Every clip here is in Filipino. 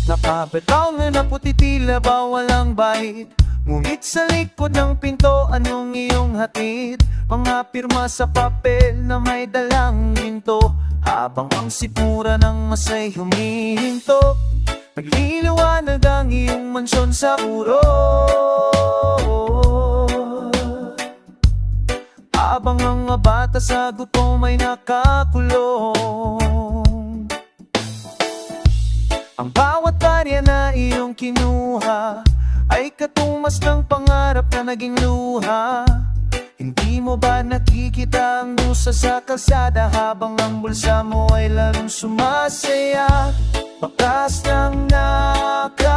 Napapataw na puti tila ba walang bahid. Ngunit sa likod ng pinto, anong iyong hatid? Mga pirma sa papel na may dalang hinto, habang ang sipura ng masay humihinto. Nagliliwanag ang iyong mansyon sa uro, habang ang mga bata sa gutom ay nakakulong. Ang bawat barya na iyong kinuha ay katumas ng pangarap na naging luha. Hindi mo ba nakikita ang lusa sa kalsada, habang ang bulsa mo ay lalong sumasaya? Bakas ng nakaw,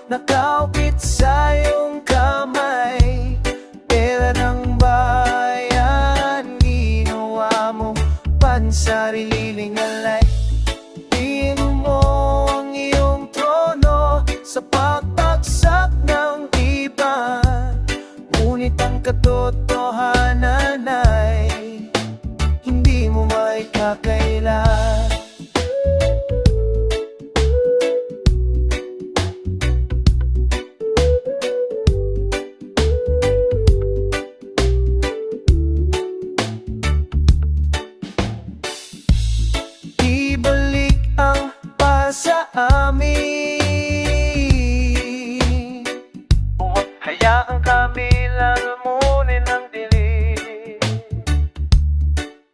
nakawit sa iyong kamay. Pera ng bayan, ginawa mo pansarililing alay. Pinuno mo ang iyong trono sa pagbagsak ng iba, ngunit ang katotohanan ay hindi mo maikakaila. Ibalik ang sa amin, hayaang kami lalamunin ng dilim.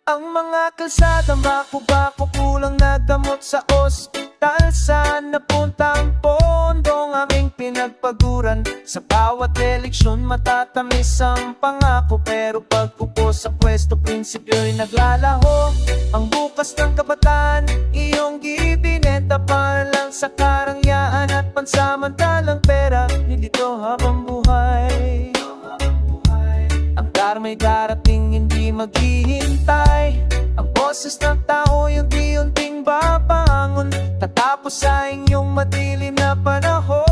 Ang mga kalsadang bako-bako, kulang na gamot sa ospital. Saan napunta ang pondong aming pinagpaguran? Sa bawat eleksyon matatamis ang pangako, pero pagpupo sa pwesto, prinsipyo'y naglalaho. Ang bukas ng kabataan, iyong gibinenta para lang sa karangyaan at pansamantalang pera. Hindi to habang buhay. Ang karma'y darating, hindi maghihintay. Ang boses ng tao yung unti-unting babangon, tatapos sa inyong madilim na panahon.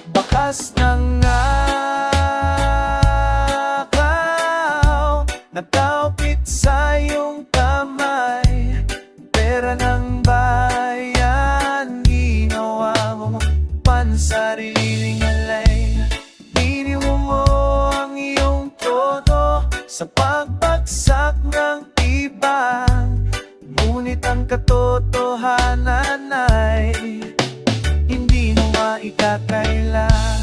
Bakas ng nakaw, nagkawit sa iyong kamay. Pera ng bayan, ginawa mo pansariling alay. Biniwo mo ang iyong trono sa pagbagsak ng iba, ngunit ang katotohanan ay hindi mo maikakaila.